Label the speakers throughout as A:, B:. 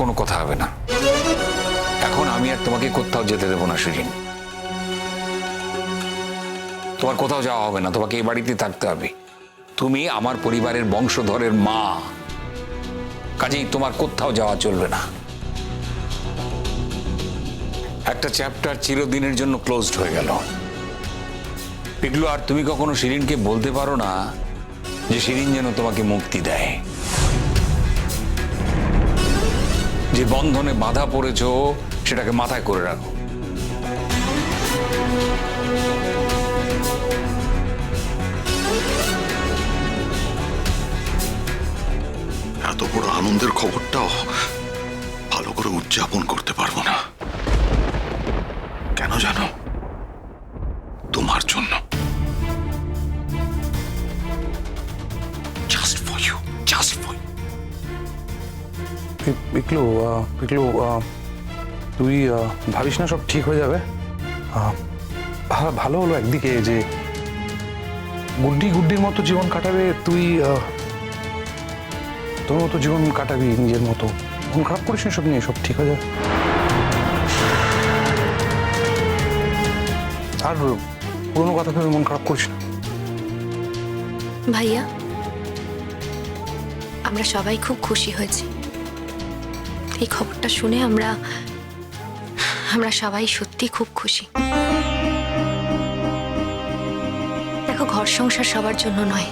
A: কোনো কথা হবে না। এখন আমি আর তোমাকে কোথাও যেতে দেবো না শিরিন। তোমার কোথাও যাওয়া হবে না, তোমাকে এই বাড়িতে থাকতে হবে। তুমি আমার পরিবারের বংশধরের মা, কাজেই তোমার কোথাও যাওয়া চলবে না। একটা চ্যাপ্টার চিরদিনের জন্য ক্লোজড হয়ে গেল। পিগলু, আর তুমি কখনো শিরিনকে বলতে পারো না যে শিরিন যেন তোমাকে মুক্তি দেয়। যে বন্ধনে বাধা পড়েছ সেটাকে মাথায় করে রাখো।
B: এত বড় আনন্দের খবরটাও ভালো করে উদযাপন করতে পারবো না। কেন জানো? তোমার জন্য। Just for you, just for you.
C: Piklu, তুই ভাবিস না সব ঠিক হয়ে যাবে? ভালো হলো একদিকে যে গুড্ডির মতো জীবন কাটাবে, তুই তোর মতো জীবন কাটাবি নিজের মতো। মন খারাপ করিস না, সব নিয়ে সব ঠিক হয়ে যাবে। আর পুরোনো কথা ভেবে মন খারাপ করিস না।
D: ভাইয়া, আমরা সবাই খুব খুশি হয়েছি এই খবরটা শুনে। আমরা সবাই সত্যি খুব খুশি। দেখো, ঘর সংসার সবার জন্য নয়।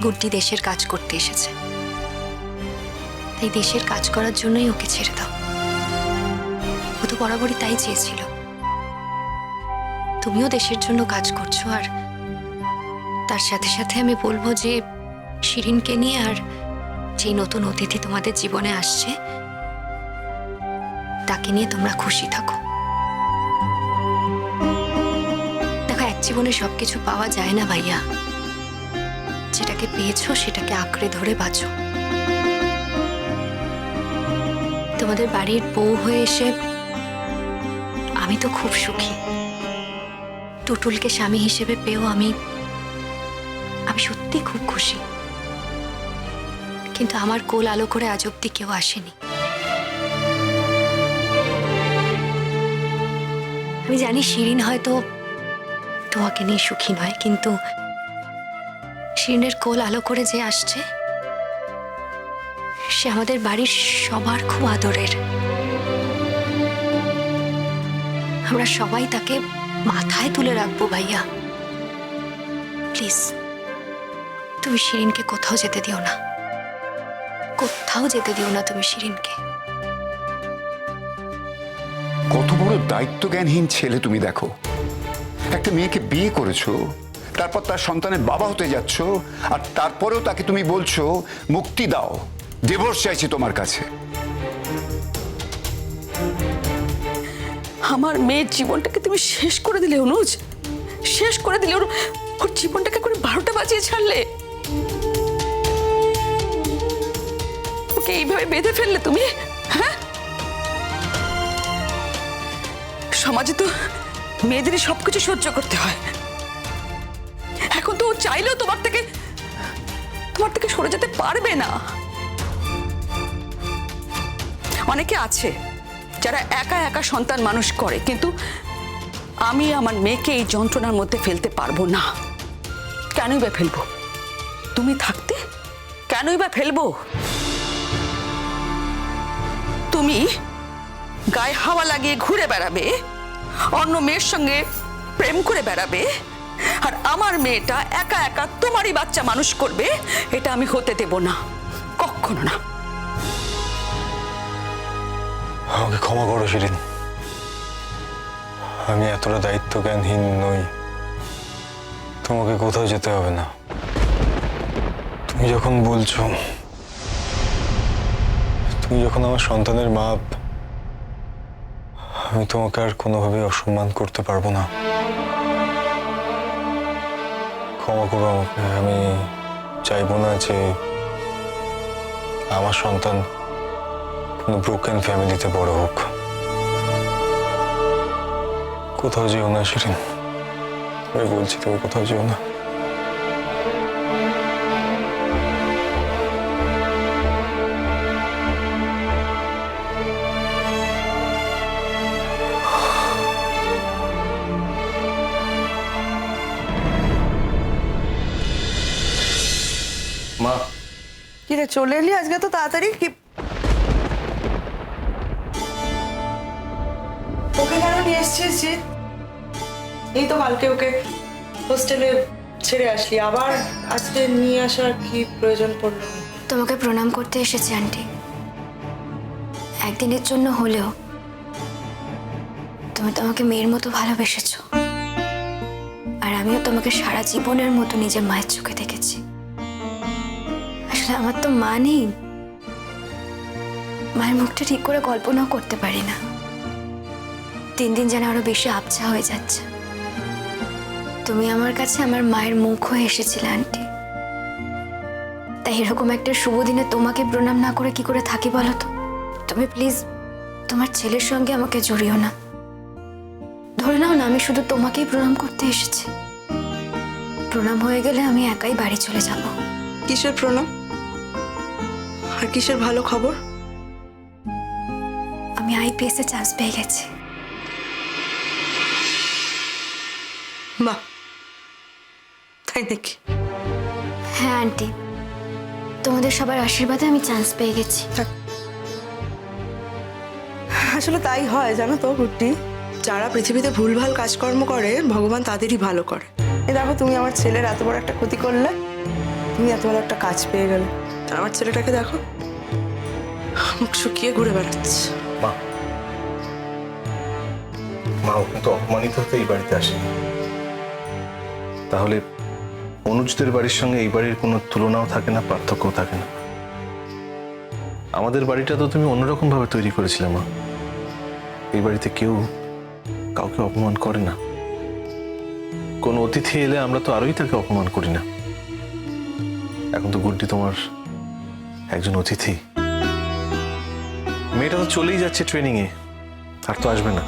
D: গুড্ডি দেশের কাজ করতে এসেছে, তাই দেশের কাজ করার জন্যই ওকে ছেড়ে দাও। ও তো বরাবরই তাই চেয়েছিল। তুমিও দেশের জন্য কাজ করছো, আর তার সাথে সাথে আমি বলবো যে শিরিনকে নিয়ে আর যেই নতুন অতিথি তোমাদের জীবনে আসছে তাকে নিয়ে তোমরা খুশি থাকো। দেখো, এক জীবনে সবকিছু পাওয়া যায় না ভাইয়া। যেটাকে পেয়েছো সেটাকে আঁকড়ে ধরে বাঁচো। তোমাদের বাড়ির বউ হয়ে এসে আমি তো খুব সুখী। টুটুলকে স্বামী হিসেবে পেয়েও আমি সত্যি খুব খুশি। কিন্তু আমার কোল আলো করে আজ অব্দি কেউ আসেনি। আমি জানি শিরিন হয়তো তোমাকে নিয়ে সুখী নয়, কিন্তু শিরিনের কোল আলো করে যে আসছে সে আমাদের বাড়ির সবার খুব আদরের। আমরা সবাই তাকে মাথায় তুলে রাখবো ভাইয়া। প্লিজ, তুমি শিরিনকে কোথাও যেতে দিও না, কোথাও যেতে দিও না তুমি শিরিনকে।
E: কত বড় দায়িত্বজ্ঞানহীন ছেলে তুমি। দেখো, একটা মেয়েকে বিয়ে করেছো, তারপর তার সন্তানের বাবা হতে যাচ্ছ, আর তারপরেও তাকে তুমি বলছো মুক্তি দাও, ডিভোর্স চাইছি তোমার কাছে।
F: আমার মেয়ের জীবনটাকে তুমি শেষ করে দিলে অনুজ, শেষ করে দিলে। ওর জীবনটাকে করে 12টা বাজিয়ে ছাড়লে। ওকে এইভাবে বেঁধে ফেললে তুমি। হ্যাঁ, সমাজে তো মেয়েদেরই সবকিছু সহ্য করতে হয়। এখন তো ও চাইলেও তোমার থেকে সরে যেতে পারবে না। অনেকে আছে যারা একা একা সন্তান মানুষ করে, কিন্তু আমি আমার মেয়েকে এই যন্ত্রণার মধ্যে ফেলতে পারবো না। কেনই বা ফেলবো? তুমি থাকতে কেনই বা ফেলবো? তুমি গায়ে হাওয়া লাগিয়ে ঘুরে বেড়াবে, অন্য মেয়ের সঙ্গে প্রেম করে বেড়াবে, আর আমার মেয়েটা একা একা তোমারই বাচ্চা মানুষ করবে। এটা আমি হতে দেব না, কখনো না।
G: আমাকে ক্ষমা করো শিরিন, আমি এতটা দায়িত্বজ্ঞানহীন নই। তোমাকে কোথাও যেতে হবে না। তুমি যখন বলছো, তুমি যখন আমার সন্তানের মা, আমি তোমাকে আর কোনোভাবে অসম্মান করতে পারবো না। ক্ষমা করো আমাকে। আমি চাইবো না যে আমার সন্তান কোনো ব্রোকেন ফ্যামিলিতে বড় হোক। কোথাও যেও না শিরিন, আমি বলছি তুমি কোথাও যেও না।
H: চলে এলি আজকে তো তাড়াতাড়ি কি ওকে কেন নিয়ে এসছিস জিৎ? এই তো কালকে ওকে হোস্টেলে ছেড়ে আসলি, আবার আজকে নিয়ে আসার কি প্রয়োজন পড়লো?
D: তোমাকে প্রণাম করতে এসেছি আন্টি। একদিনের জন্য হলেও তুমি তো আমাকে মেয়ের মতো ভালোবেসেছো, আর আমিও তোমাকে সারা জীবনের মতো নিজের মায়ের চোখে দেখেছি। আসলে আমার তো মা নেই, মায়ের মুখটা ঠিক করে কল্পনাও করতে পারি না। দিন দিন যেন আরো বেশি আবছা হয়ে যাচ্ছে। তুমি আমার কাছে আমার মায়ের মুখ হয়ে এসেছিলে আন্টি, তাই এরকম একটা শুভ দিনে তোমাকে প্রণাম না করে কি করে থাকি বলো তো? তুমি প্লিজ তোমার ছেলের সঙ্গে আমাকে জড়িও না। ধরে নাও না আমি শুধু তোমাকেই প্রণাম করতে এসেছি। প্রণাম হয়ে গেলে আমি একাই বাড়ি চলে যাব।
H: কিসের প্রণাম আর কিসের ভালো খবর?
D: আমি আইপিএস এ চান্স পেয়ে গেছি।
H: বাহ, তাই নাকি?
D: হ্যাঁ আন্টি, তোমাদের সবার আশীর্বাদে আমি চান্স পেয়ে গেছি।
H: আসলে তাই হয় জানো তো গুড্ডি, যারা পৃথিবীতে ভুলভাল কাজকর্ম করে ভগবান তাদেরই ভালো করে। এই দেখো, তুমি আমার ছেলের এত বড় একটা ক্ষতি করলে, তুমি এত বড় একটা কাজ পেয়ে গেলে। আর আমার ছেলেটাকে দেখো, মুখ শুকিয়ে ঘুরে বেড়াচ্ছে।
I: মা ও কিন্তু অপমানিত হতে এই বাড়িতে আসেনি। তাহলে অনুজদের বাড়ির সঙ্গে এই বাড়ির কোনো তুলনাও থাকে না, পার্থক্যও থাকে না। আমাদের বাড়িটা তো তুমি অন্যরকম ভাবে তৈরি করেছিলে মা। এই বাড়িতে কেউ কাউকে অপমান করে না। কোন অতিথি এলে আমরা তো আরোই তাকে অপমান করি না। এখন তো গুড্ডি তোমার একজন অতিথি। মেয়েটা তো চলেই যাচ্ছে ট্রেনিং এ, আর তো আসবে না।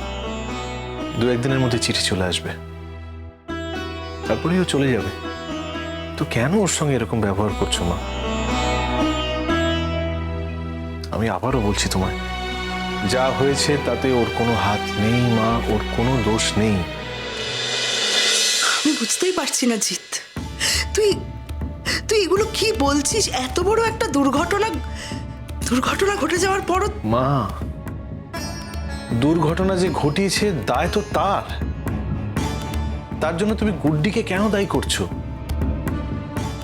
I: দু একদিনের মধ্যে চিঠি চলে আসবে, তারপরেও চলে যাবে। তো কেন ওর সঙ্গে এরকম ব্যবহার করছো মা? আমি আবারও বলছি তোমায়, যা হয়েছে তাতে ওর কোনো হাত নেই মা, ওর কোনো দোষ নেই।
H: আমি বুঝতেই পারছি না জিৎ, তুই তুই এগুলো কি বলছিস? এত বড় একটা দুর্ঘটনা ঘটে যাওয়ার পরও
I: মা, দুর্ঘটনা যে ঘটিয়েছে দায় তো তার জন্য তুমি গুড্ডিকে কেন দায়ী করছো?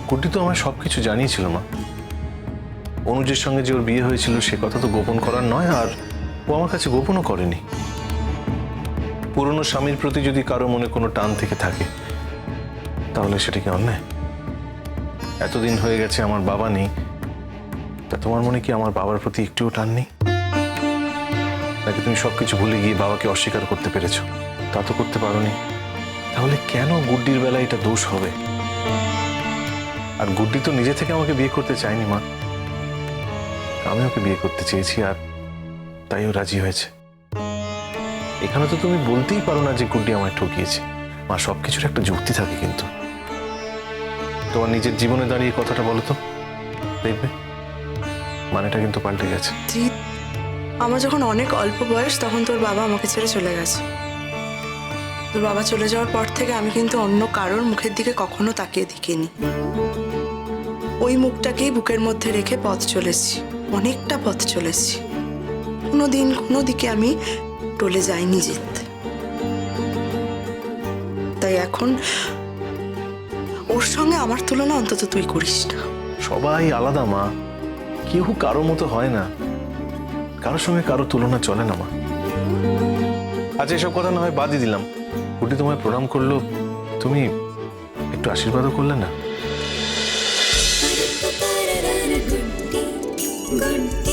I: গুড্ডি তো আমার সবকিছু জানিয়েছিল মা। অনুজের সঙ্গে যে ওর বিয়ে হয়েছিল সে কথা তো গোপন করার নয়, আর ও আমার কাছে গোপনও করেনি। পুরনো স্বামীর প্রতি যদি কারো মনে কোনো টান থেকে থাকে তাহলে সেটা কি অন্যায়? এতদিন হয়ে গেছে আমার বাবা নেই, তা তোমার মনে কি আমার বাবার প্রতি একটুও টান নেই? নাকি তুমি সবকিছু ভুলে গিয়ে বাবাকে অস্বীকার করতে পেরেছো? তা তো করতে পারোনি। তাহলে কেন গুড্ডির বেলায় এটা দোষ হবে? আর গুড্ডি তো নিজে থেকে আমাকে বিয়ে করতে চায়নি মা, আমি ওকে বিয়ে করতে চেয়েছি, আর তাই ও রাজি হয়েছে। এখানে তো তুমি বলতেই পারো না যে গুড্ডি আমায় ঠকিয়েছে। মা, সবকিছুর একটা যুক্তি থাকে, কিন্তু তোমার নিজের জীবনে দাঁড়িয়ে কথাটা বলো তো, দেখবে মানেটা কিন্তু পাল্টে গেছে।
H: জিৎ, আমার যখন অনেক অল্প বয়স তখন তোর বাবা আমাকে ছেড়ে চলে গেছে। তোর বাবা চলে যাওয়ার পর থেকে আমি কিন্তু অন্য কারোর মুখের দিকে কখনো তাকিয়ে দেখিনি। ওই মুখটাকেই বুকের মধ্যে রেখে পথ চলেছি, অনেকটা পথ চলেছি। কোনোদিন কোনো দিকে আমি টলে যাইনি জিৎ। তাই এখন ওর সঙ্গে আমার তুলনা অন্তত তুই করিস না।
I: সবাই আলাদা মা, কেউ কারো মতো হয় না, কারোর সঙ্গে কারো তুলনা চলে না মা। আচ্ছা, এসব কথা না হয় বাদই দিলাম। গুড্ডি তোমায় প্রণাম করলো, তুমি একটু আশীর্বাদও করলে না?
J: गुड्डी